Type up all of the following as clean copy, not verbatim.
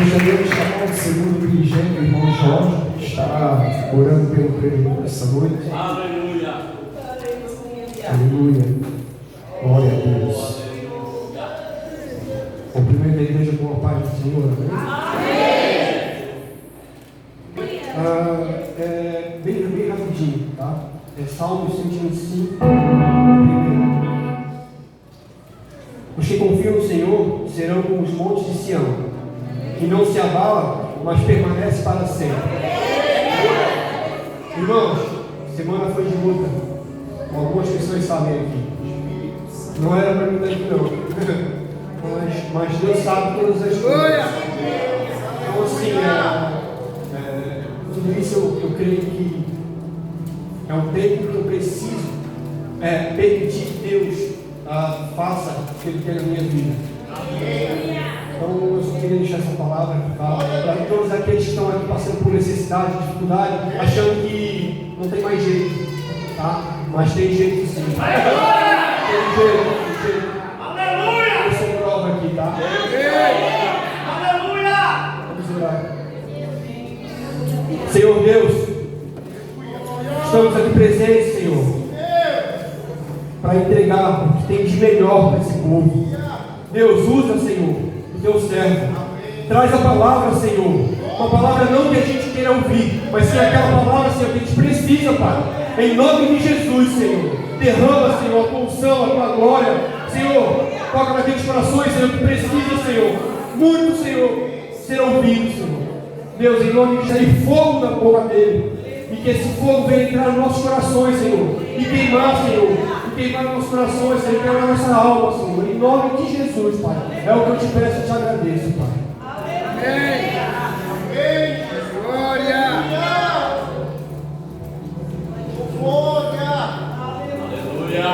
gostaria de chamar o segundo dirigente, o irmão Jorge, que estará orando pelo pregador essa noite. Aleluia. Aleluia. Glória a Deus. Cumprimento a igreja com a paz do Senhor. Amém? Bem rapidinho, tá? Salmo 105. Os que confiam no Senhor serão como os montes de Sião, que não se abala, mas permanece para sempre. Irmãos, semana foi de luta. Algumas pessoas sabem aqui. Não era para mim daqui não. Mas Deus sabe todas as coisas. Então assim, tudo isso eu creio que é um tempo que eu preciso permitir que Deus faça o que Ele quer na minha vida. Então eu só queria deixar essa palavra para todos aqueles que estão aqui passando por necessidade, dificuldade, achando que não tem mais jeito, tá? Mas tem jeito sim. Tem jeito. Aleluia! Eu sou prova aqui, tá? Aleluia! Vamos orar. Senhor Deus, estamos aqui presentes, Senhor, para entregar o que tem de melhor para esse povo. Deus, usa, Senhor, o teu servo. Traz a palavra, Senhor. Uma palavra não que a gente queira ouvir, mas sim aquela palavra, Senhor, que a gente precisa, Pai. Em nome de Jesus, Senhor. Derrama, Senhor, a tua unção, a tua glória. Senhor, toca naqueles corações, Senhor, que precisa, Senhor. Muito, Senhor, ser ouvido, Senhor. Deus, em nome de Jesus, fogo na boca dele. E que esse fogo venha entrar nos nossos corações, Senhor. E queimar, Senhor. E queimar nos nossos corações, Senhor. E queimar nossa alma, Senhor. Em nome de Jesus, Pai. É o que eu te peço e te agradeço, Pai. Amém. Amém. Glória. Glória. Aleluia.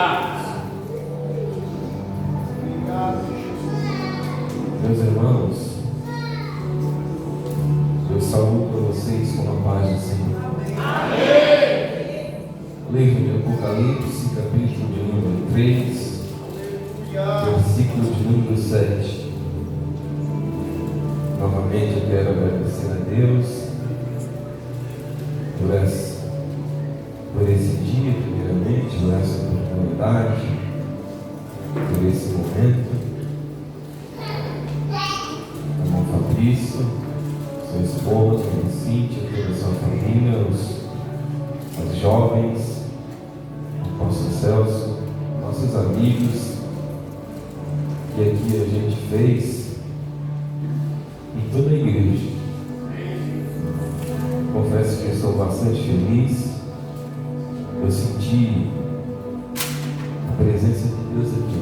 Meus irmãos, eu saúdo vocês com a paz do Senhor. Livro de Apocalipse, capítulo de número 3, versículo de número 7. Novamente eu quero agradecer a Deus por esse dia, primeiramente, por essa oportunidade, por esse momento. Irmão Fabrício, sua esposa, a Cíntia, toda a sua família, os jovens, o apóstolo Celso, nossos amigos, que aqui a gente fez, e toda a igreja. Confesso que estou bastante feliz. Eu senti a presença de Deus aqui.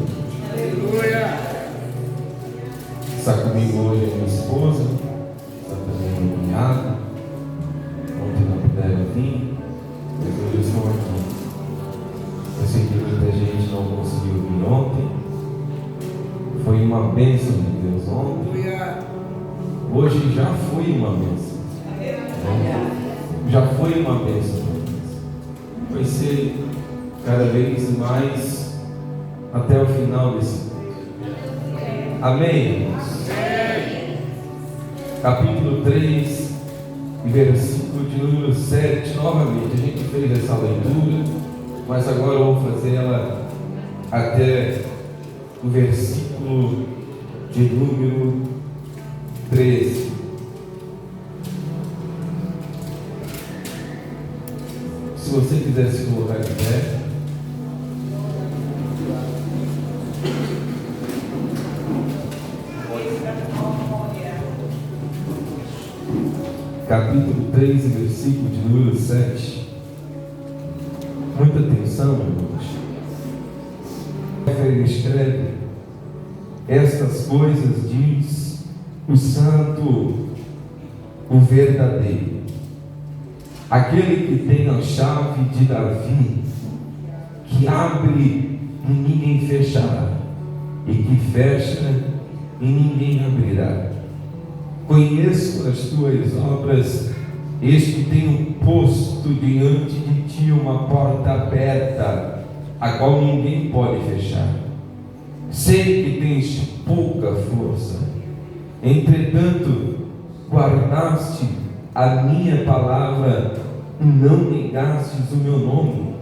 Aleluia. Está comigo hoje a minha esposa, está também a minha cunhada. Ontem não puderam vir, mas hoje eu estou aqui. Eu sei que muita gente não conseguiu vir ontem. Foi uma bênção de Deus ontem. Hoje já foi uma bênção. Já foi uma bênção para Deus. Vai ser cada vez mais até o final desse tempo. Amém, irmãos? Capítulo 3, versículo de número 7. Novamente, a gente fez essa leitura, mas agora eu vou fazer ela até o versículo de número 13. Se você quiser se colocar de pé. Capítulo 3, versículo de número 7. Muita atenção, irmãos. Ele escreve: estas coisas diz o santo, o verdadeiro, aquele que tem a chave de Davi, que abre e ninguém fechará, e que fecha e ninguém abrirá. Conheço as tuas obras, eis que tenho posto diante de ti uma porta aberta, a qual ninguém pode fechar. Sei que tens pouca força, entretanto guardaste a minha palavra e não negastes o meu nome.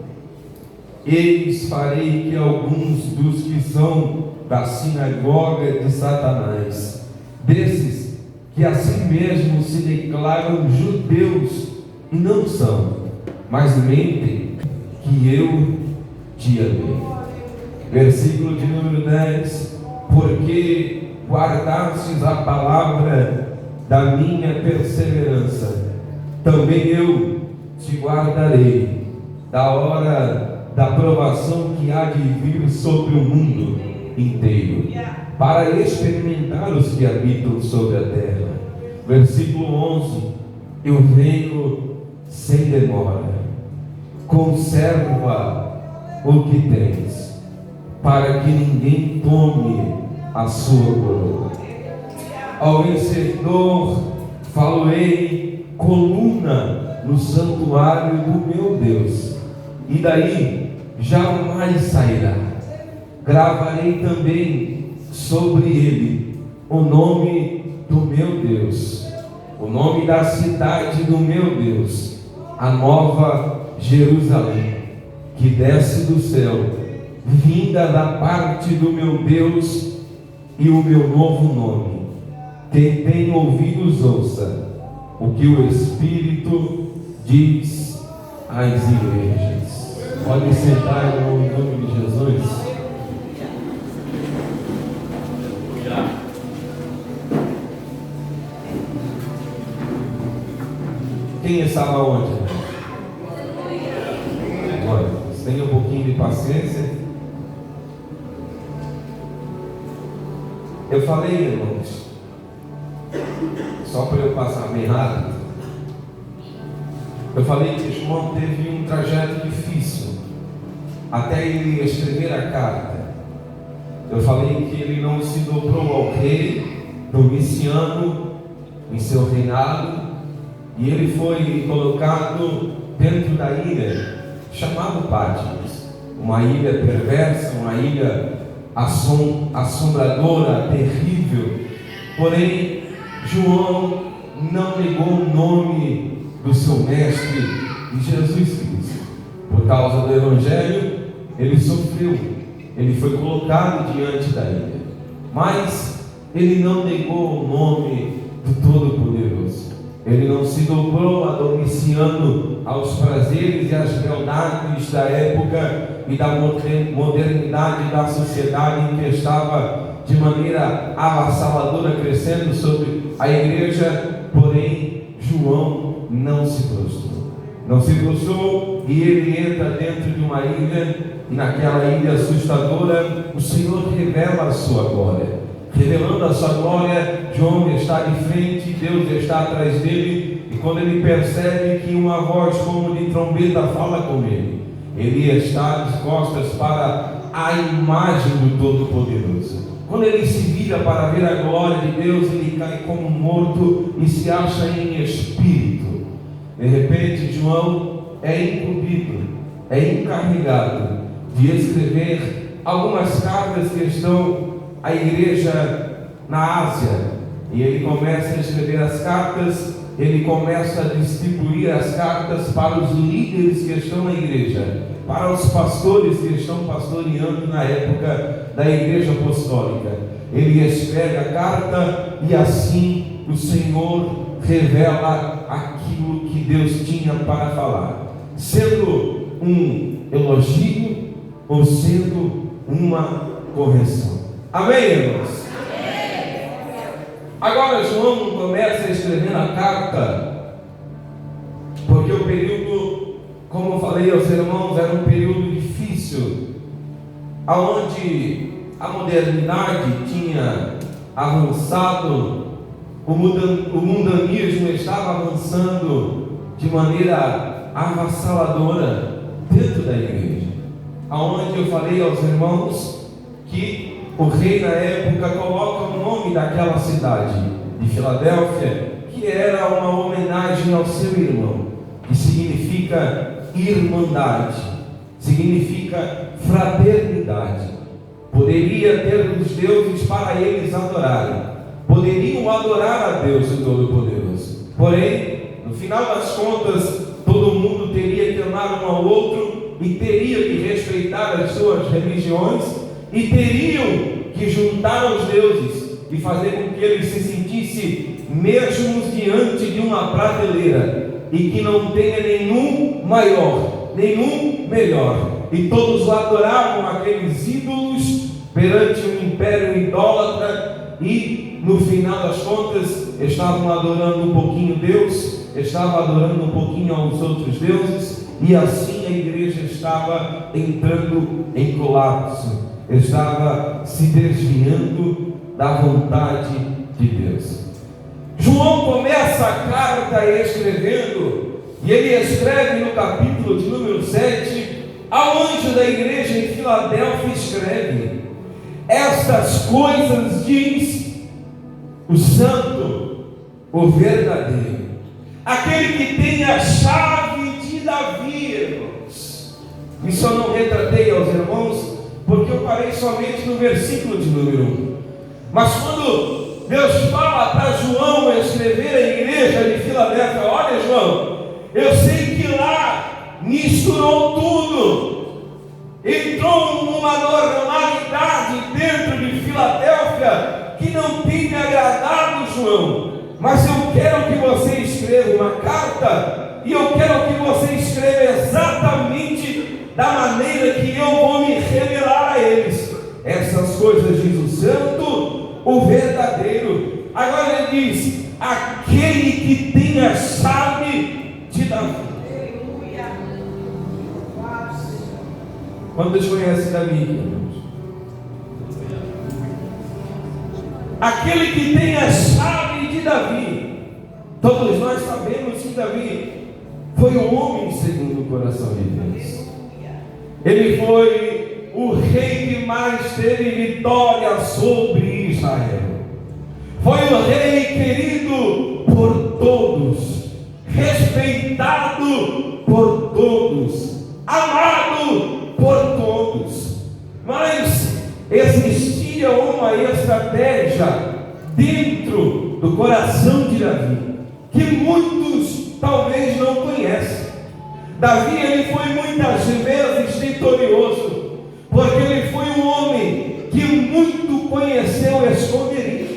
Eis farei que alguns dos que são da sinagoga de Satanás, desses que a si mesmos se declaram judeus e não são, mas mentem, que eu te amei. Versículo de número 10: porque guardastes a palavra da minha perseverança, também eu te guardarei da hora da provação que há de vir sobre o mundo inteiro, para experimentar os que habitam sobre a terra. Versículo 11: eu venho sem demora, conserva o que tens, para que ninguém tome a sua coroa. Ao vencedor falo-ei coluna no santuário do meu Deus, e daí jamais sairá. Gravarei também sobre ele o nome do meu Deus, o nome da cidade do meu Deus, a nova Jerusalém, que desce do céu, vinda da parte do meu Deus, e o meu novo nome. Quem tem ouvidos, ouça o que o Espírito diz às igrejas. Pode sentar em nome de Jesus. Quem estava onde? Agora, tenha um pouquinho de paciência. Eu falei, irmãos, só para eu passar bem rápido, eu falei que João teve um trajeto difícil até ele escrever a carta. Eu falei que ele não se dobrou ao rei Domiciano em seu reinado, e ele foi colocado dentro da ilha chamada Patmos, uma ilha perversa, uma ilha assombradora, terrível. Porém, João não negou o nome do seu mestre, Jesus Cristo. Por causa do Evangelho, ele sofreu, ele foi colocado diante da ilha, mas ele não negou o nome do Todo-Poderoso. Ele não se dobrou a Domiciano, aos prazeres e às beldades da época e da modernidade da sociedade em que estava de maneira avassaladora crescendo sobre a igreja. Porém, João não se prostrou, e ele entra dentro de uma ilha, e naquela ilha assustadora o Senhor revela a sua glória. Revelando a sua glória, João está de frente, Deus está atrás dele, e quando ele percebe que uma voz como de trombeta fala com ele, ele está de costas para a imagem do Todo-Poderoso. Quando ele se vira para ver a glória de Deus, ele cai como morto e se acha em espírito. De repente, João é incumbido, é encarregado de escrever algumas cartas que estão à igreja na Ásia, e ele começa a escrever as cartas, ele começa a distribuir as cartas para os líderes que estão na igreja, para os pastores que estão pastoreando na época da igreja apostólica. Ele escreve a carta, e assim o Senhor revela aquilo que Deus tinha para falar, sendo um elogio ou sendo uma correção. Amém, irmãos? Amém. Agora João começa a escrever a carta, porque o período, como eu falei aos irmãos, era um período difícil, onde a modernidade tinha avançado, o mundanismo estava avançando de maneira avassaladora dentro da igreja, aonde eu falei aos irmãos que o rei na época coloca o nome daquela cidade de Filadélfia, que era uma homenagem ao seu irmão, que significa irmandade, significa fraternidade. Poderia ter os deuses para eles adorarem, poderiam adorar a Deus o Todo-Poderoso, Porém, no final das contas, todo mundo teria que amar um ao outro e teria que respeitar as suas religiões e teriam que juntar aos deuses e fazer com que eles se sentissem mesmos diante de uma prateleira e que não tenha nenhum maior, nenhum melhor. E todos adoravam aqueles ídolos perante um império idólatra e no final das contas estavam adorando um pouquinho Deus, estavam adorando um pouquinho aos outros deuses, e assim a igreja estava entrando em colapso, estava se desviando da vontade de Deus. João começa a carta escrevendo, e ele escreve no capítulo de número 7, ao anjo da igreja em Filadélfia, escreve: estas coisas diz o santo, o verdadeiro, aquele que tem a chave de Davi, irmãos. Isso eu não retratei aos irmãos, porque eu parei somente no versículo de número 1. Mas quando Deus fala para João escrever a igreja de Filadélfia: olha, João, eu sei que lá misturou tudo, entrou numa normalidade dentro de Filadélfia que não tem me agradado, João, mas eu quero que você escreva uma carta, e eu quero que você escreva exatamente da maneira que eu vou me revelar a eles. Essas coisas diz o santo, o verdadeiro. Agora ele diz: aquele que tem a chave de Davi. Quantos conhecem Davi, irmãos? Aquele que tem a chave de Davi. Todos nós sabemos que Davi foi um homem segundo o coração de Deus. Ele foi o rei que mais teve vitória sobre Israel. Foi o rei querido por todos, respeitado por todos, amado por todos. Mas existia uma estratégia dentro do coração de Davi que muitos talvez não conhecem. Davi, ele foi muitas vezes vitorioso, porque ele foi um homem que muito conheceu o esconderijo.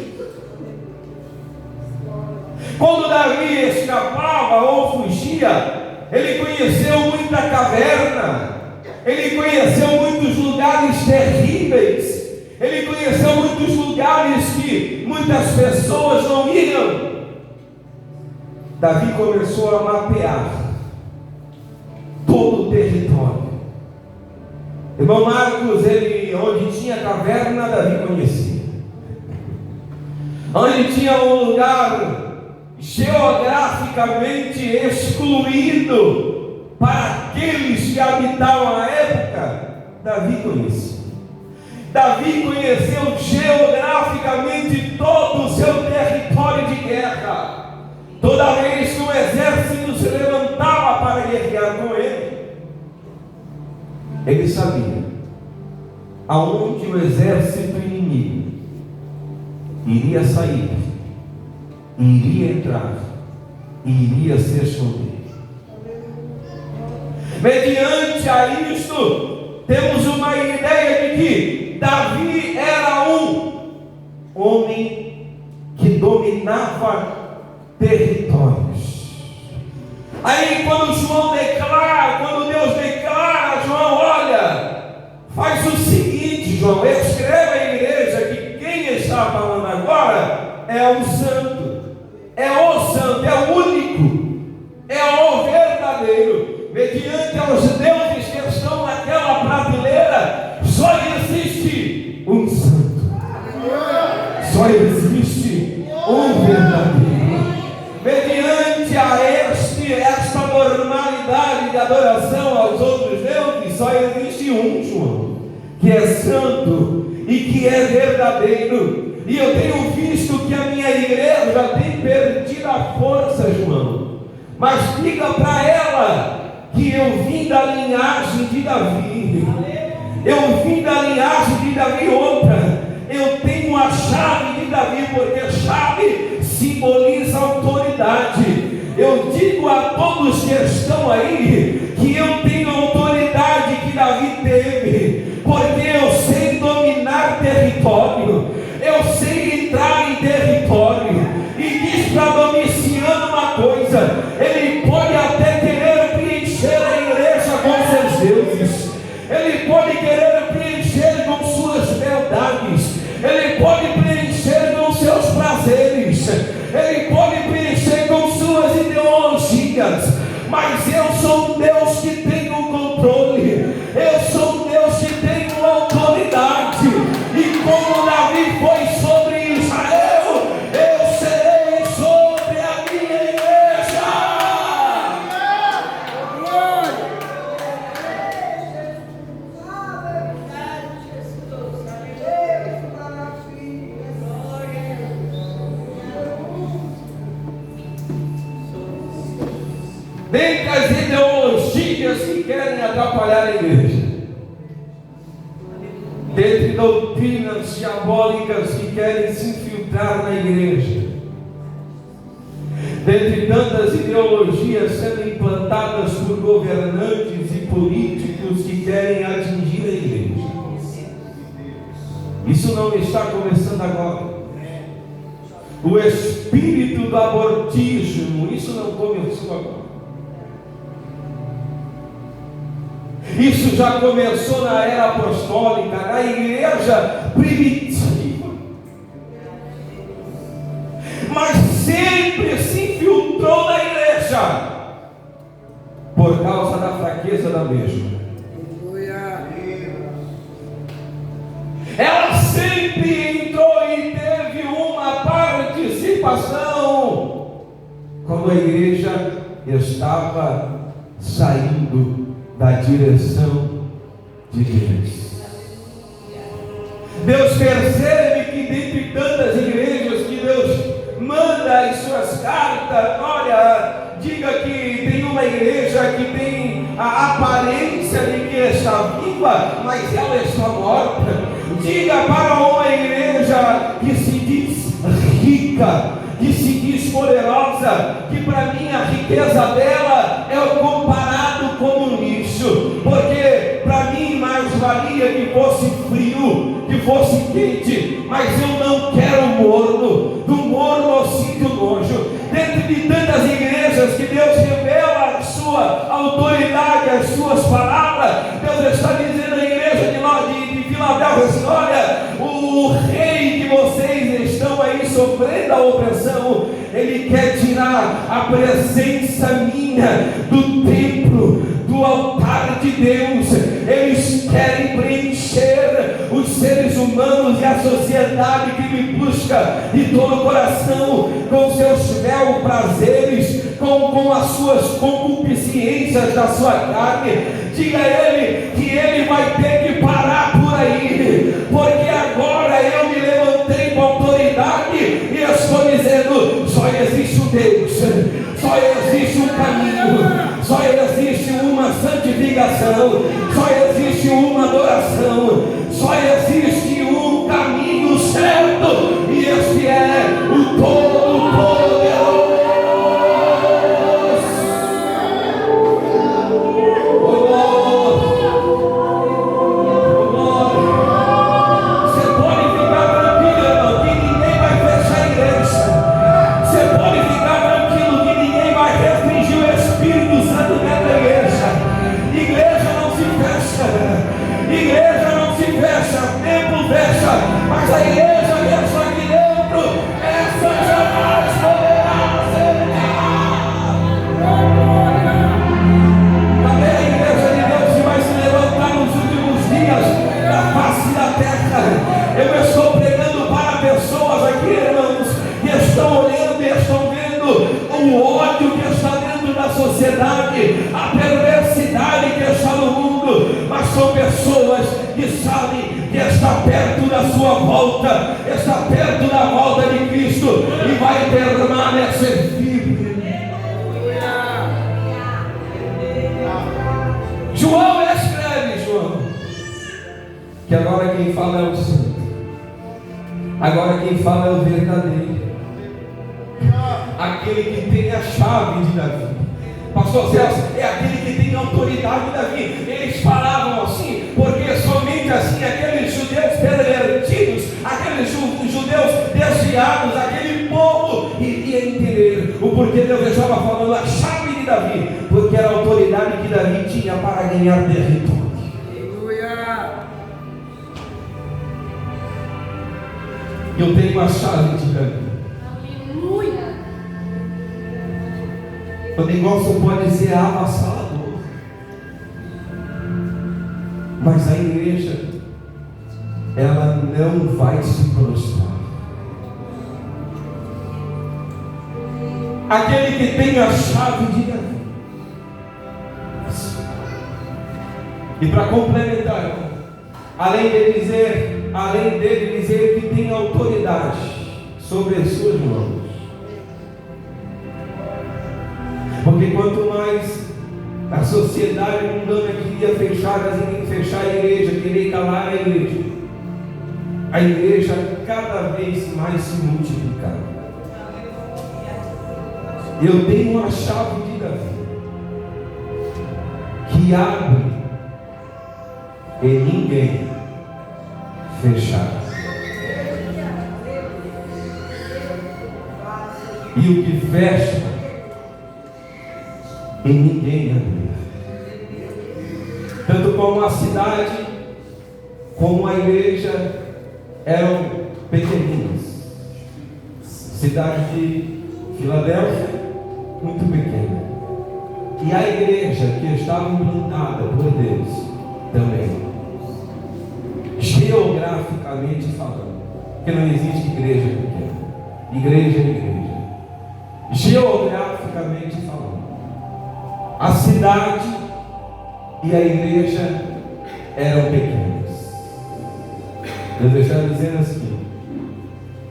Quando Davi escapava ou fugia, ele conheceu muita caverna, ele conheceu muitos lugares terríveis, ele conheceu muitos lugares que muitas pessoas não iam. Davi começou a mapear todo o território. Irmão Marcos, ele, onde tinha caverna, Davi conhecia. Onde tinha um lugar geograficamente excluído para aqueles que habitavam a época, Davi conhecia. Davi conheceu geograficamente todo o seu território de guerra. Toda vez que o exército se levantava para guerrear com ele, ele sabia aonde o exército inimigo iria sair, iria entrar e iria se esconder. Mediante a isto, temos uma ideia de que Davi era um homem que dominava territórios. Aí quando João declara, quando Deus declara, João, olha, faz o seguinte, João, escreve à igreja que quem está falando agora é o santo, é o único, é o verdadeiro. Mediante aos deuses que estão naquela prateleira, só existe um santo, só existe um verdadeiro. Mediante a esta normalidade de adoração aos outros deuses, só existe um, João, que é santo e que é verdadeiro. E eu tenho visto que a minha igreja tem perdido a força, João. Mas diga para ela que eu vim da linhagem de Davi. Eu vim da linhagem de Davi. Outra, eu tenho a chave de Davi, porque chave simboliza autoridade. dias, mas eu sou um Deus que tem o controle, eu sou um Deus que tem autoridade, e como Davi foi sobre Israel, eu serei sobre a minha igreja. Dentre as ideologias que querem atrapalhar a igreja, dentre doutrinas diabólicas que querem se infiltrar na igreja, dentre tantas ideologias sendo implantadas por governantes e políticos que querem atingir a igreja, isso não está começando agora. O espírito do abortismo, isso não começou agora. Isso já começou na era apostólica, na igreja primitiva, mas sempre se infiltrou na igreja por causa da fraqueza da mesma. Ela sempre entrou e teve uma participação quando a igreja estava saindo da direção de Deus. Deus percebe que dentre tantas igrejas que Deus manda as suas cartas, olha, diga que tem uma igreja que tem a aparência de que está viva, mas ela está morta. Diga para uma igreja que se diz rica, que se diz poderosa, que para mim a riqueza dela é o comparado com um lixo, porque para mim mais valia que fosse frio, que fosse quente, mas eu não quero morno, do morno eu sinto nojo. Dentro de tantas igrejas que Deus revela a sua autoridade, as suas palavras, Deus está dizendo à igreja de Filadélfia assim: olha, o rei que vocês estão aí sofrendo a opressão, ele quer tirar a presença minha do templo, do altar de Deus. Eles querem preencher os seres humanos e a sociedade que me busca de todo o coração com seus bel prazeres, com as suas concupiscências da sua carne. Diga a ele que ele vai ter que parar por aí, porque agora eu me levantei com autoridade e estou dizendo: só existe um Deus, só existe um caminho, só existe uma santificação, só existe uma adoração, só existe um caminho certo, e este é o Todo-Poderoso. Mas a igreja que está aqui dentro, essa jamais poderá ser negada. Também a igreja de Deus que vai se levantar nos últimos dias da face da terra. Eu estou pregando para pessoas aqui, irmãos, que estão olhando e estão vendo o ódio que está dentro da sociedade, a perversidade que está no mundo, mas são pessoas que sabem que está perto da sua volta, está perto da volta de Cristo e vai permanecer firme. João escreve, João, que agora quem fala é o santo, agora quem fala é o verdadeiro, aquele que tem a chave de Davi. Pastor Celso, é aquele que tem autoridade de Davi. Eles falavam assim, porque somente assim aqueles judeus pervertidos, aqueles judeus desviados, aquele povo iria entender o porquê Deus estava falando a chave de Davi, porque era a autoridade que Davi tinha para ganhar território. Aleluia! Eu tenho a chave de Davi. O negócio pode ser avassalador, mas a igreja, ela não vai se prostrar. Aquele que tem a chave de Davi. E para complementar, além dele dizer que tem autoridade sobre as suas mãos. Porque quanto mais a sociedade mundana queria fechar a igreja, querer calar a igreja cada vez mais se multiplicava. Eu tenho uma chave de Davi que abre e ninguém fechar. E o que fecha e ninguém abre. Tanto como a cidade como a igreja eram pequeninas. Cidade de Filadélfia, muito pequena. E a igreja que estava implantada por Deus também. Geograficamente falando, porque não existe igreja pequena. Igreja é igreja. Geograficamente falando, a cidade e a igreja eram pequenas. Deus está dizendo assim: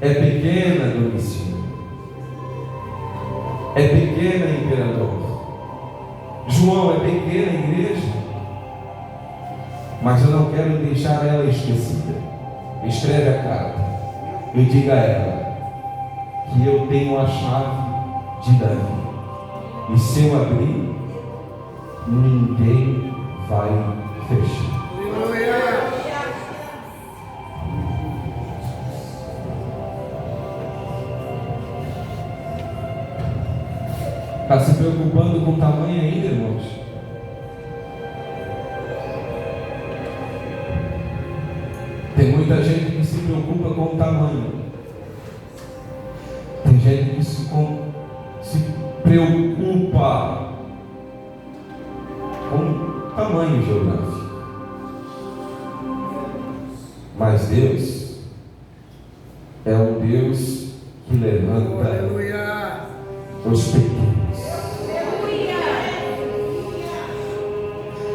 é pequena, Domicílio, é pequena, imperador. João, é pequena a igreja, mas eu não quero deixar ela esquecida. Escreve a carta e diga a ela que eu tenho a chave de Davi, e se eu abrir, ninguém vai fechar. Está se preocupando com o tamanho ainda, irmãos? Tem muita gente que se preocupa com o tamanho. Tem gente que se preocupa com o tamanho geográfico. Mas Deus é um Deus que levanta os pequenos.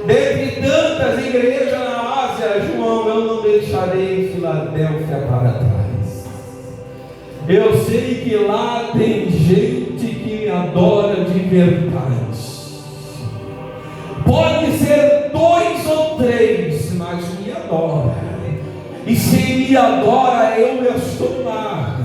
Dentre tantas igrejas na Ásia, João, eu não deixarei Filadélfia para trás. Eu sei que lá tem gente que me adora de verdade. Pode ser 2 ou 3, mas me adora. E se me adora, eu estou lá.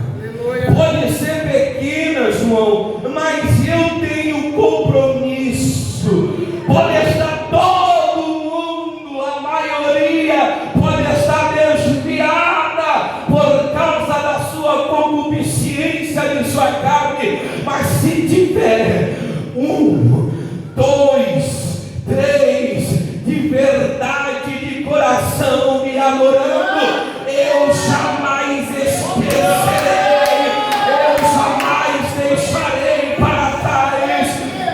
Pode ser pequena, João, mas eu tenho compromisso. Pode estar todo mundo, a maioria pode estar desviada por causa da sua concupiscência de sua carne, mas se tiver 1, 2, 3 de verdade, de coração me adorando, eu jamais esquecerei, eu jamais deixarei para trás.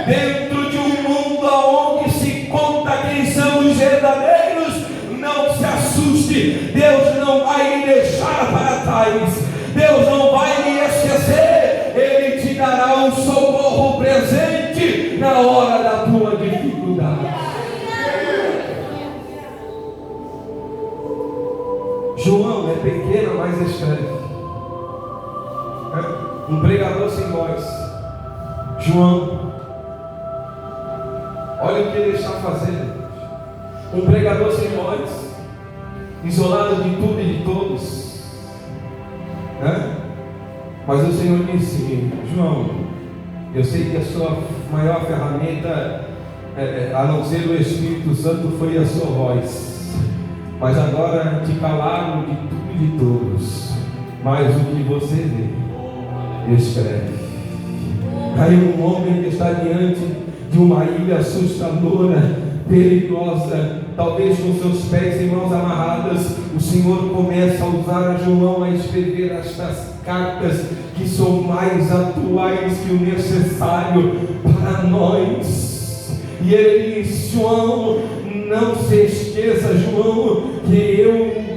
Dentro de um mundo onde se conta quem são os verdadeiros, não se assuste, Deus não vai me deixar para trás, Deus não vai me esquecer, Ele te dará um socorro presente na hora da tua dificuldade. João é pequena, mas escreve. Um pregador sem voz. João, olha o que ele está fazendo. Um pregador sem voz, isolado de tudo e de todos. Mas o Senhor disse: João, eu sei que a sua maior ferramenta, a não ser o Espírito Santo, foi a sua voz. Mas agora te calaram de tudo e de todos. Mas o que você vê, escreve. Aí um homem que está diante de uma ilha assustadora, perigosa, talvez com seus pés e mãos amarradas, o Senhor começa a usar a João a escrever estas cartas que são mais atuais que o necessário para nós. E ele diz: João, não se esqueça, João, que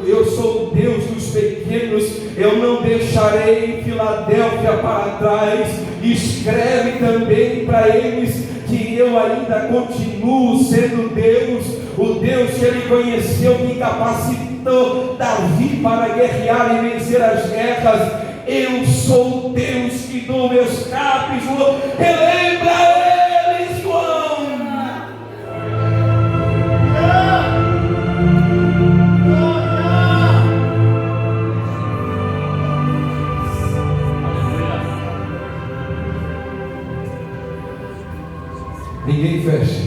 eu sou o Deus dos pequenos, eu não deixarei Filadélfia para trás. Escreve também para eles que eu ainda continuo sendo Deus, o Deus que ele conheceu, que capacitou Davi para guerrear e vencer as guerras. Eu sou o Deus que dou meu escape, João. Relembra eles, João. Ninguém fecha,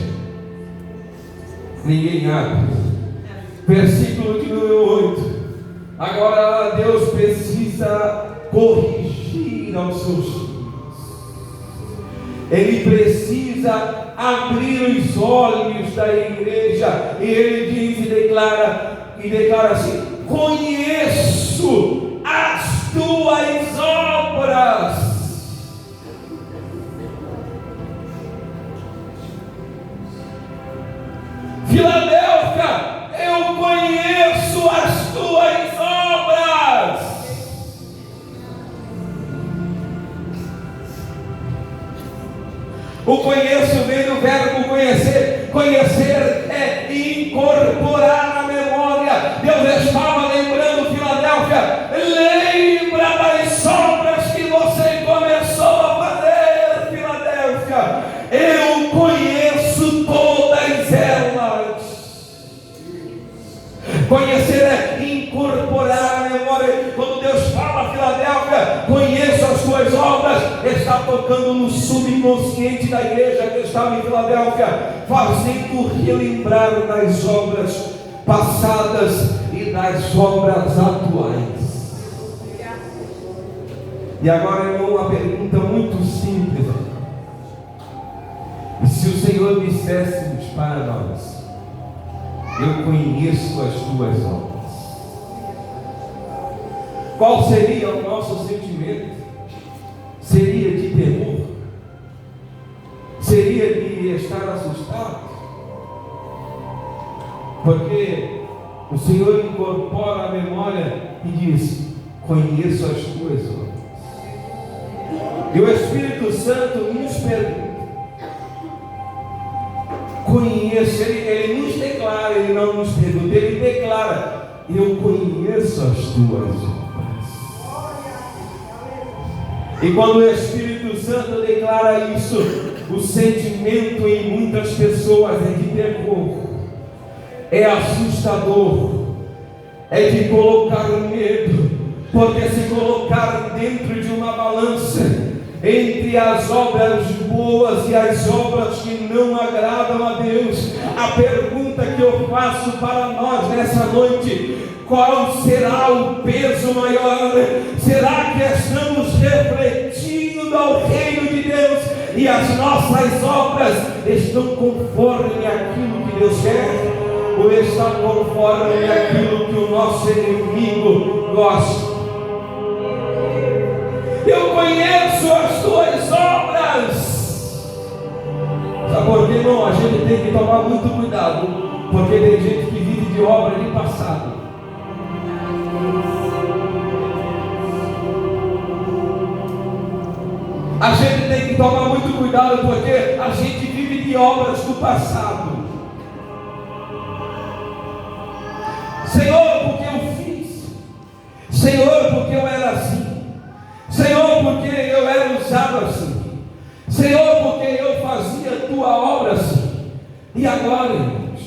ninguém abre. Versículo de número 8. Agora Deus precisa corrigir aos seus filhos. Ele precisa abrir os olhos da igreja. E ele diz e declara assim: conheço as tuas obras. Filadélfia, eu conheço as tuas obras. O conheço vem do verbo conhecer. Conhecer é incorporar à memória. Deus estava lembrando Filadélfia: lembra das obras que você começou a fazer, Filadélfia. Eu conheço todas elas. Conhecer é incorporar a memória. Quando Deus fala a Filadélfia, conheço as tuas obras, está tocando no subconsciente da igreja que estava em Filadélfia, fazendo relembrar das obras passadas e das obras atuais. E agora é uma pergunta muito simples: e se o Senhor dissesse para nós: eu conheço as tuas obras, qual seria o nosso sentimento? Seria de temor? Seria de estar assustado? Porque o Senhor incorpora a memória e diz: conheço as tuas obras. E o Espírito Santo nos pergunta: conheço, ele nos declara, ele não nos pergunta, ele declara: eu conheço as tuas obras. E quando o Espírito Santo declara isso, o sentimento em muitas pessoas é de terror, é assustador, é de colocar medo, porque se colocar dentro de uma balança entre as obras boas e as obras que não agradam a Deus, a pergunta que eu faço para nós nessa noite: qual será o peso maior? Será que estamos refletindo ao reino de Deus e as nossas obras estão conforme aquilo que Deus quer? Ou está conforme aquilo que o nosso inimigo gosta? Eu conheço as tuas obras. Sabe por que não? A gente tem que tomar muito cuidado, porque tem gente que vive de obra de passado. A gente tem que tomar muito cuidado, porque a gente vive de obras do passado. Senhor, porque eu fiz. Senhor, porque eu era assim. Senhor, porque eu era usado assim. Senhor, porque eu fazia a tua obra assim. E agora, irmãos,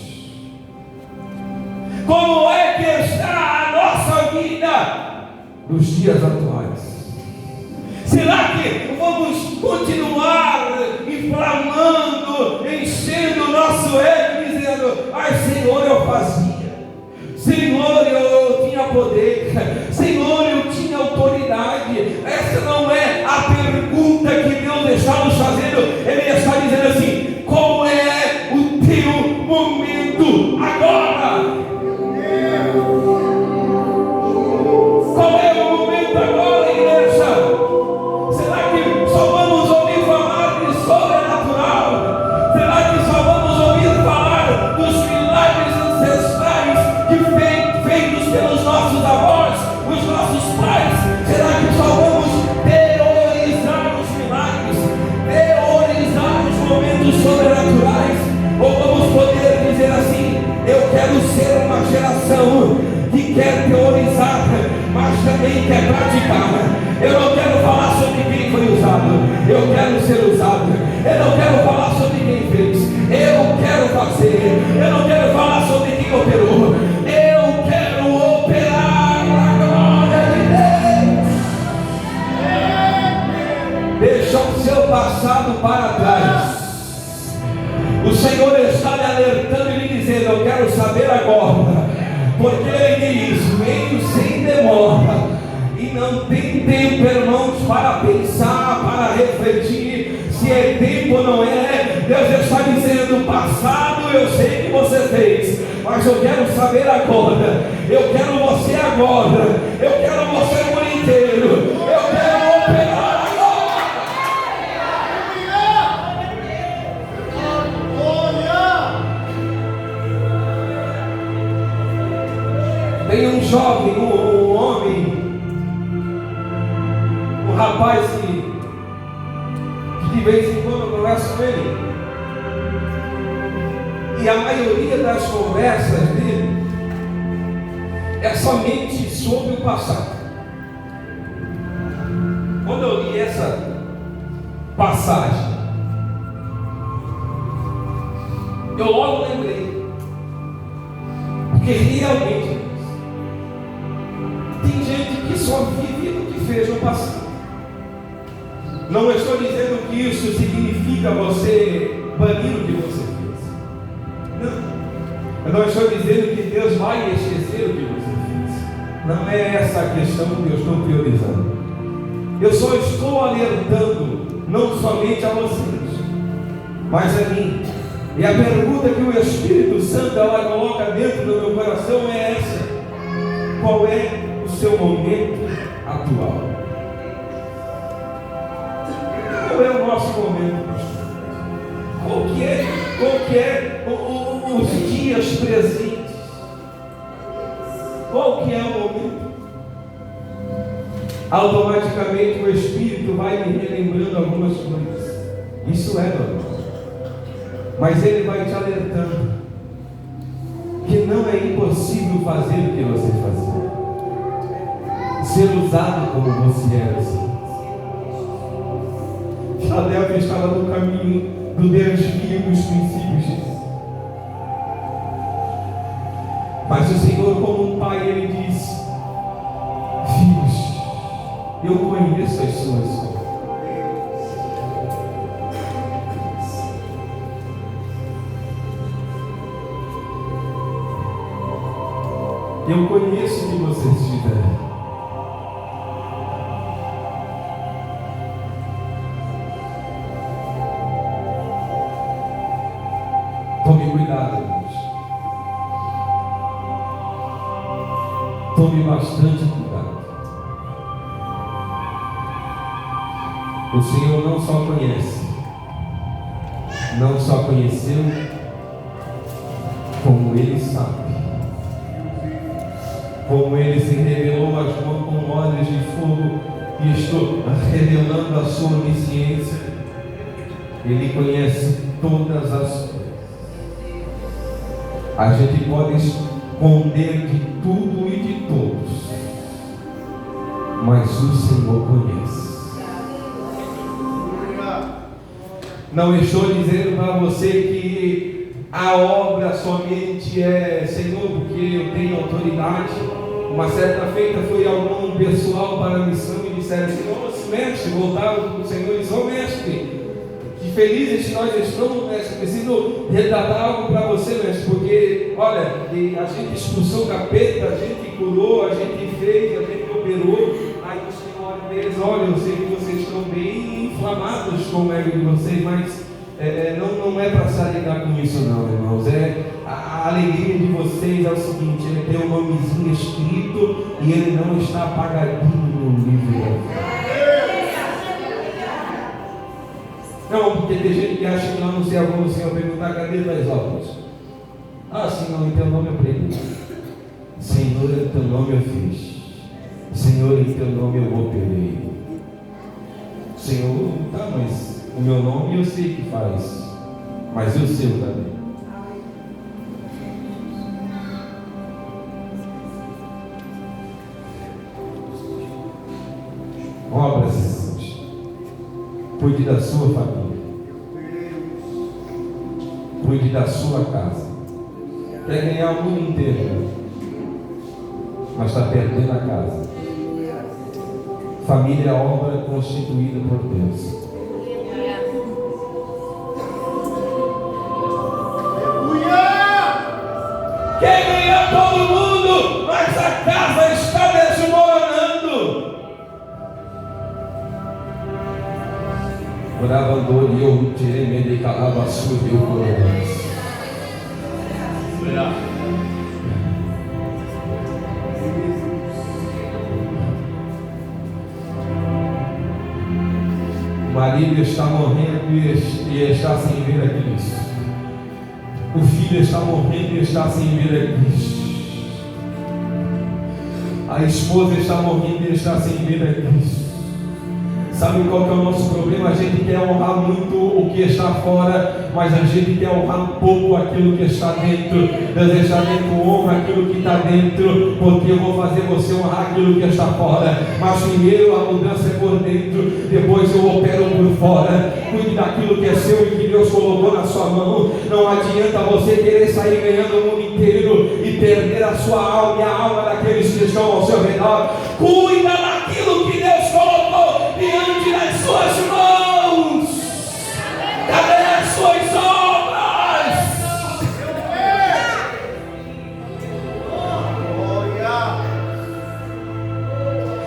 como é que está a nossa vida nos dias atuais? Será que vamos continuar inflamando, enchendo o nosso ego, dizendo: ai, Senhor, eu fazia, Senhor, eu tinha poder, Senhor, eu tinha autoridade? Essa não é a pergunta que Deus está nos fazendo. Ele está dizendo assim: qual é o teu momento agora? Qual é o momento agora, igreja? Será que só vamos ouvir falar de sobrenatural? Eu quero ser usado. Eu não quero falar sobre quem fez. Eu quero fazer. Eu não quero falar sobre quem operou. Eu quero operar a glória de Deus. Deixa o seu passado para trás. O Senhor está lhe alertando e lhe dizendo: eu quero saber agora. Porque Ele diz: venho sem demora. E não tem tempo, irmãos, para pensar, para refletir se é tempo ou não é. Deus está dizendo: passado eu sei que você fez, mas eu quero saber agora. Eu quero você agora. Eu quero você por inteiro. Eu quero operar agora. Tem um jovem, um homem, um rapaz que de vez em quando eu converso com ele, e a maioria das conversas dele é somente sobre o passado. Quando eu li essa passagem, eu logo lembrei, porque realmente tem gente que só vive do que fez no passado. Não estou dizendo que isso significa você banir o que você fez. Não. Eu não estou dizendo que Deus vai esquecer o que você fez. Não é essa a questão que eu estou priorizando. Eu só estou alertando, não somente a vocês, mas a mim. E a pergunta que o Espírito Santo ela coloca dentro do meu coração é essa: qual é o seu momento atual? Qual é o nosso momento, pastor? Qual que é os dias presentes? Qual que é o momento? Automaticamente o Espírito vai me relembrando algumas coisas. Isso é normal. Mas ele vai te alertando que não é impossível fazer o que você fazia, ser usado como você era assim. Filadélfia estava no caminho do desvio dos princípios de Deus. Mas o Senhor, como um pai, ele disse: filhos, eu conheço as suas obras. Eu conheço o que vocês fizeram. Tome cuidado, irmãos. Tome bastante cuidado. O Senhor não só conhece, não só conheceu, como Ele sabe. Como Ele se revelou a João com olhos de fogo, e estou revelando a sua onisciência. Ele conhece todas as coisas. A gente pode esconder de tudo e de todos, mas o Senhor conhece. Não estou dizendo para você que a obra somente é Senhor, porque eu tenho autoridade. Uma certa feita foi algum pessoal para a missão e disseram: Senhor, mestre, voltaram para o Senhor e disseram: mestre, que felizes que nós estamos, mestre, preciso retratar algo para você, mestre, porque, olha, a gente expulsou o capeta, a gente curou, a gente fez, a gente operou. Aí o Senhor diz: olha, eu sei que vocês estão bem inflamados com o ego de vocês, mas não é para se alegrar com isso não, irmãos. A alegria de vocês é o seguinte: ele tem um nomezinho escrito e ele não está apagadinho no livro. Não, porque tem gente que acha que lá no céu, quando o Senhor perguntar: cadê as obras? Ah, Senhor, em teu nome eu preguei. Senhor, em teu nome eu fiz. Senhor, em teu nome eu operei. Senhor, tá, mas o meu nome eu sei que faz, mas e o seu também? Obras, Cuide da sua família. Cuide da sua casa. Quer ganhar o mundo inteiro, mas está perdendo a casa. Família é obra constituída por Deus. Quer ganhar todo mundo, mas a casa está desmoronando. Gravador e eu tirei medo de calar a sua e o O marido está morrendo e está sem ver a Cristo. O filho está morrendo e está sem ver a Cristo. A esposa está morrendo e está sem ver a Cristo. Sabe qual que é o nosso problema? A gente quer honrar muito o que está fora, mas a gente quer honrar pouco aquilo que está dentro. Deus está dentro, honra aquilo que está dentro, porque eu vou fazer você honrar aquilo que está fora. Mas primeiro a mudança é por dentro, depois eu opero por fora. Cuide daquilo que é seu e que Deus colocou na sua mão. Não adianta você querer sair ganhando o mundo inteiro e perder a sua alma e a alma daqueles que estão ao seu redor. Cuida daquilo que Deus colocou diante das suas mãos. Cadê as suas obras?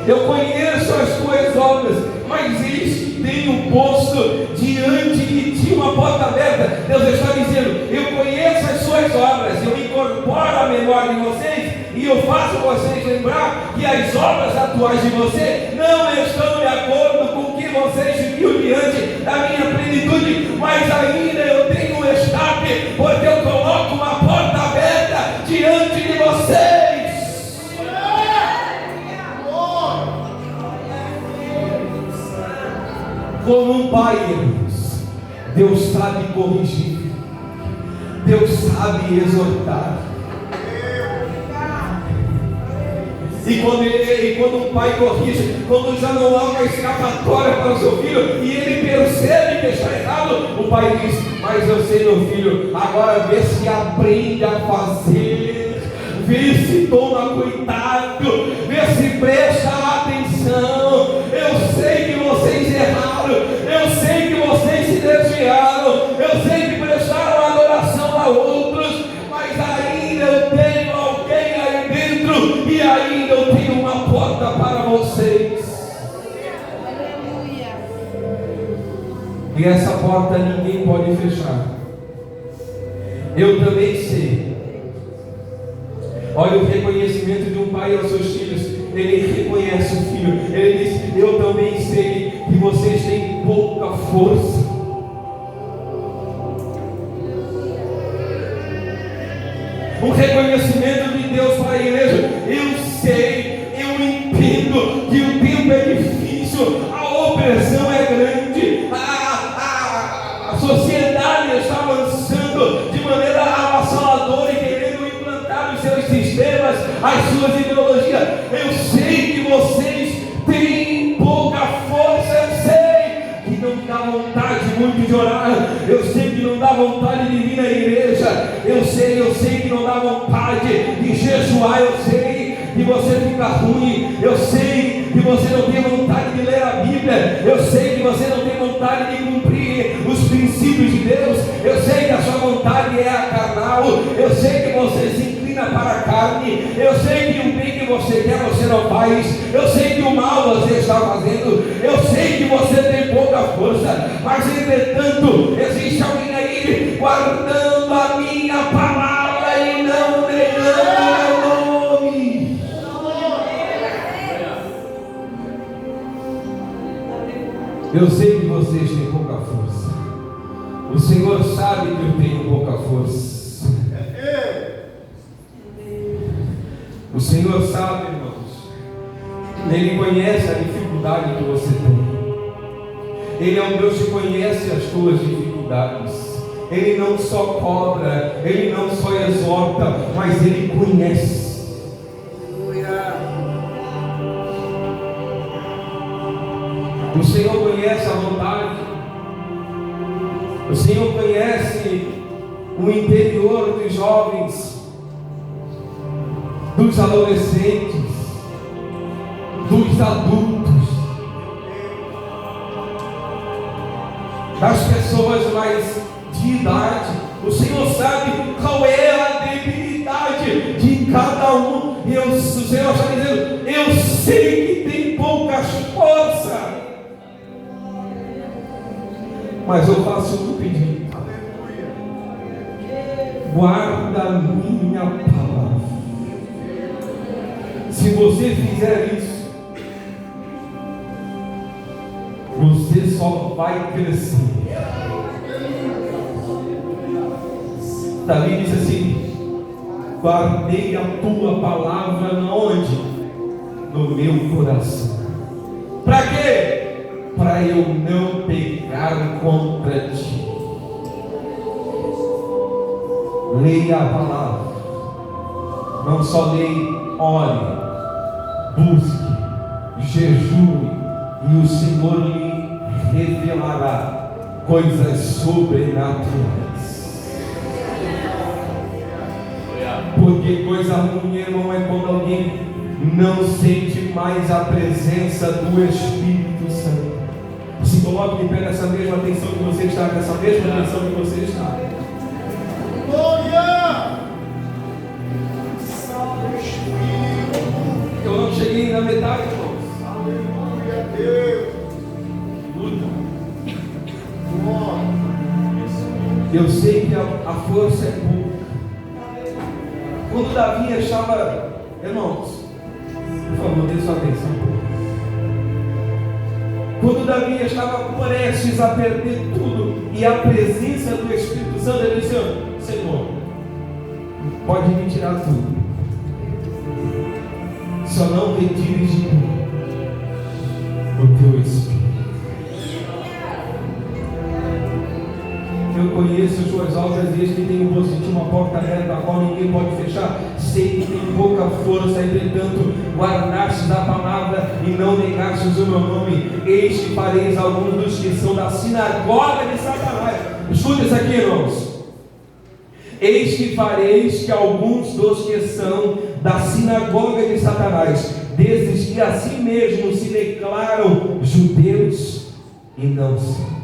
Eu conheço as tuas obras, mas eles têm um posto diante de ti, uma porta aberta. Deus está dizendo: eu conheço as suas obras, eu incorporo a memória de vocês e eu faço vocês lembrar que as obras atuais de você não estão de acordo com o que vocês viram diante da minha plenitude, mas ainda eu tenho um escape, porque eu coloco uma porta aberta diante de vocês. Como um pai, Deus sabe corrigir, Deus sabe exortar. E quando um pai corrige, quando já não há uma escapatória para o seu filho e ele percebe que está errado, o pai diz: mas eu sei, meu filho, agora vê se aprende a fazer, vê se toma cuidado, vê se presta atenção. Eu sei que vocês erraram, eu sei que vocês se desviaram, eu sei que prestaram adoração a outros, mas ainda eu tenho alguém aí dentro e ainda eu tenho uma porta para vocês. E essa porta ninguém pode fechar. Eu também sei. Olha o reconhecimento de um pai aos seus filhos. Ele reconhece o filho. Ele diz: eu também sei que vocês têm pouca força. Um reconhecimento de Deus para a igreja. Eu sei, eu entendo que o tempo é difícil, a opressão é grande, a sociedade está avançando de maneira avassaladora e querendo implantar os seus sistemas, as suas ideologias. Eu sei que vocês têm pouca força, eu sei que não dá vontade muito de orar, eu sei que não dá vontade de vir na igreja, eu sei que não dá vontade de jejuar, eu sei que você fica ruim, eu sei que você não tem vontade de ler a Bíblia, eu sei que você não tem vontade de cumprir os princípios de Deus, eu sei que a sua vontade é a carnal, eu sei que você se inclina para a carne, eu sei que o bem que você quer você não faz, eu sei que o mal você está fazendo, eu sei que você tem pouca força, mas entretanto existe alguém aí guardando a minha palavra e não negando o meu nome. Eu sei que vocês têm pouca força. O Senhor sabe que eu tenho pouca força. O Senhor sabe, irmãos. Ele conhece a dificuldade que você tem. Ele é um Deus que conhece as tuas dificuldades. Ele não só cobra, Ele não só exorta, mas Ele conhece. O Senhor conhece a vontade O Senhor conhece o interior dos jovens, dos adolescentes, dos adultos, das pessoas mais de idade. O Senhor sabe qual é a debilidade de cada um. E o Senhor está dizendo: eu sei que tem poucas forças, mas eu faço um pedido: guarda a minha palavra. Se você fizer isso, você só vai crescer. Davi diz assim: guardei a tua palavra onde? No meu coração. Para quê? Para eu não pecar contra ti. Leia a palavra. Não só leia, ore, busque, jejue, e o Senhor lhe revelará coisas sobrenaturais. Porque coisa ruim, irmão, é quando alguém não sente mais a presença do Espírito Santo. Se coloque de pé nessa mesma atenção que você está, nessa mesma atenção que você está. Glória! Eu não cheguei na metade, irmãos. Aleluia, Deus! Luta. Glória! Eu sei que a força é pouca. Quando Davi achava, irmãos, por favor, dê sua atenção. Quando Davi estava prestes a perder tudo, e a presença do Espírito Santo, ele disse: Senhor, pode me tirar tudo, só não retires de mim o teu Espírito. Eu conheço as suas obras e eis que tenho posto em ti uma porta aberta, a qual ninguém pode fechar. Sei que tem pouca força, entretanto guardastes a palavra e não negastes o meu nome. Eis que fareis alguns dos que são da sinagoga de Satanás. Escuta isso aqui, irmãos. Eis que fareis que alguns dos que são da sinagoga de Satanás, desses que a si mesmos se declaram judeus e não são.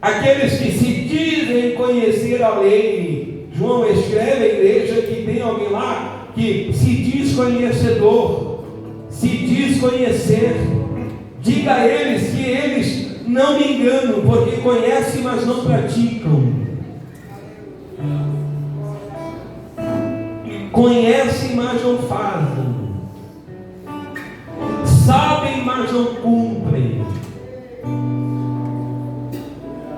Aqueles que se dizem conhecer a lei. João escreve à igreja que tem alguém lá que se diz conhecedor, se diz conhecer. Diga a eles que eles não me enganam, porque conhecem, mas não praticam. Conhecem, mas não fazem. Sabem, mas não cumprem.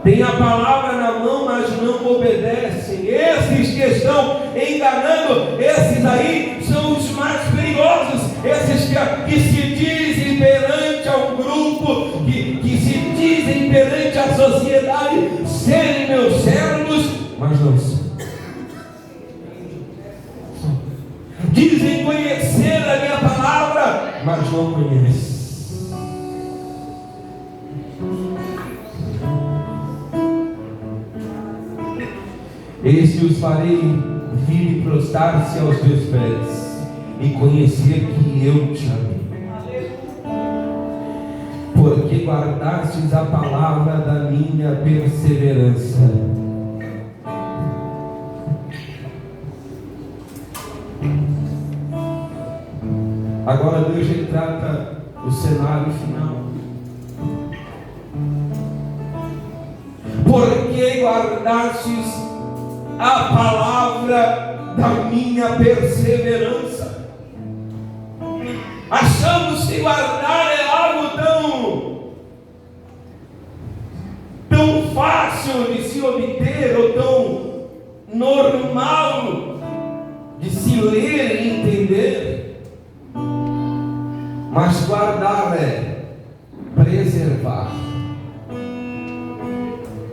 Tem a palavra na mão, mas não obedecem. Esses que estão enganando, esses aí são os mais perigosos. Esses que se dizem perante ao grupo, que se dizem perante a sociedade serem meus servos, mas não são. Dizem conhecer a minha palavra, mas não conhecem. Eis que os farei vir e prostrar-se aos teus pés, e conhecer que eu te amei. Porque guardastes a palavra da minha perseverança. Agora Deus retrata o cenário final. Porque guardastes a palavra da minha perseverança. Achamos que guardar é algo tão fácil de se obter, ou tão normal de se ler e entender. Mas guardar é preservar.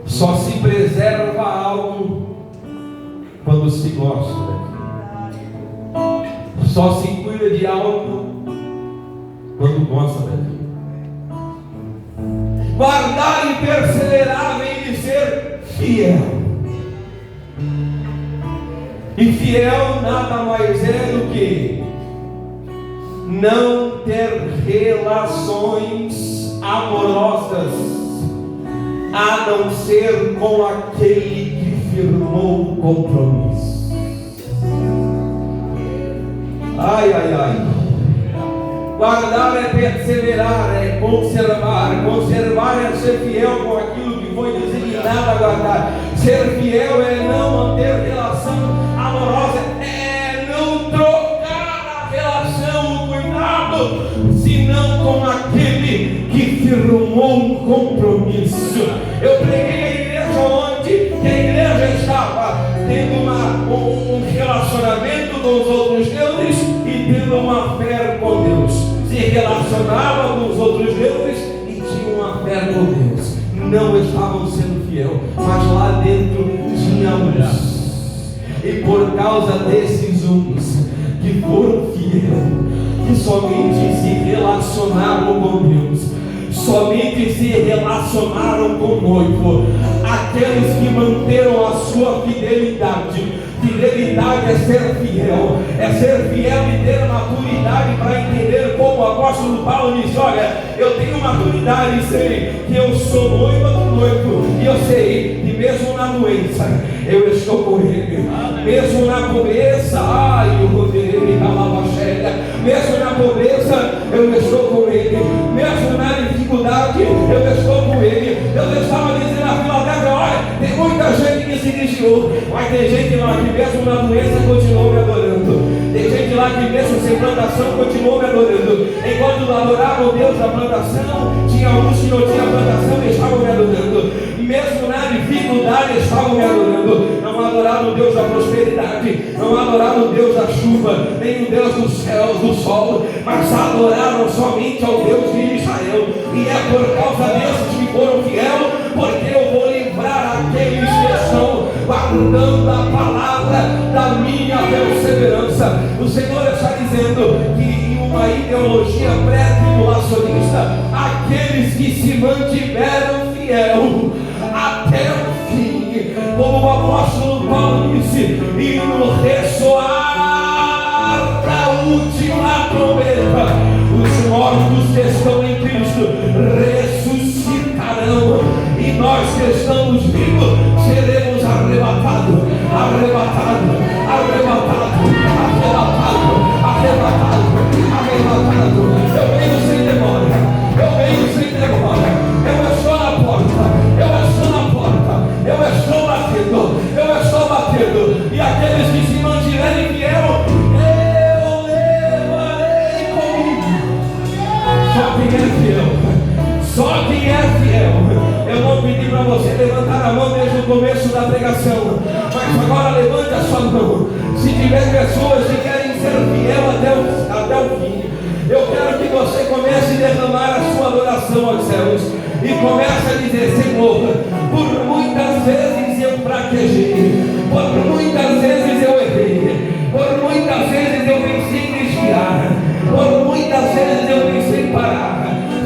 Só se preserva algo quando se gosta daquilo. Só se cuida de algo quando gosta daquilo. Guardar e perseverar vem de ser fiel. E fiel nada mais é do que não ter relações amorosas, a não ser com aquele que firmou o compromisso. Ai, ai, ai. Guardar é perseverar, é conservar. Conservar é ser fiel com aquilo que foi designado a guardar. Ser fiel é não manter relação amorosa, é não trocar a relação, o cuidado, senão com aquele que firmou um compromisso. Eu preguei a igreja onde que a igreja estava tendo um relacionamento com os outros deuses e tendo uma fé com Deus. Se relacionava com os outros deuses e tinha uma fé com Deus. Não estavam sendo fiel, mas lá dentro tinha uns. E por causa desses uns que foram fiéis, que somente se relacionaram com Deus, somente se relacionaram com o noivo, aqueles que manteram a sua fidelidade. Fidelidade é ser fiel e ter maturidade para entender, como o apóstolo Paulo diz: olha, eu tenho maturidade e sei que eu sou noiva do noivo, e eu sei que mesmo na doença eu estou com ele, mesmo na pobreza, mesmo na pobreza eu estou com ele, mesmo na dificuldade eu estou com ele. Eu estava dizendo na Filadélfia: olha, tem muita gente que se desviou, mas tem gente lá que mesmo na doença continuou me adorando. Tem gente lá que mesmo sem plantação continuou me adorando. Enquanto adoravam Deus da plantação, tinha alguns que não tinham plantação e estavam me adorando. Mesmo na dificuldade estavam me adorando. Não adoraram o Deus da prosperidade, não adoraram o Deus da chuva, nem o Deus do céu, do sol, mas adoraram somente ao Deus de Israel. E é por causa desses que foram fiéis, porque eu vou livrar aqueles que estão guardando a palavra da minha perseverança. O Senhor está dizendo que em uma ideologia pré-tribulacionista, aqueles que se mantiveram fiel até o fim, como o apóstolo Paulo disse, e no ressoar da última trombeta, os mortos que estão em Cristo ressuscitarão, e nós que estamos vivos seremos arrebatados. Eu venho sem demora, eu estou na porta, eu estou batendo, e aqueles que se mantiverem fiel, eu levarei comigo. Só quem é fiel. Eu não pedi para você levantar a mão desde o começo da pregação, mas agora levante a sua mão. Se tiver pessoas que querem ser fiel até o fim, eu quero que você comece a derramar a sua adoração aos céus e comece a dizer: Senhor, por muitas vezes eu fraquejei, por muitas vezes eu errei, por muitas vezes eu pensei em desviar, por muitas vezes eu pensei em parar.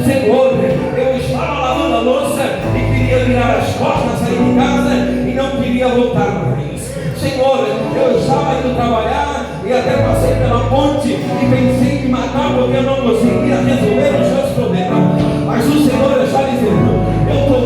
Senhor, eu estava lavando a louça e queria virar as costas, sair de casa e não queria voltar mais. Senhor, eu estava indo trabalhar e até passei pela ponte e pensei em me matar porque eu não conseguia resolver os meus problemas. Mas o Senhor está dizendo: eu estou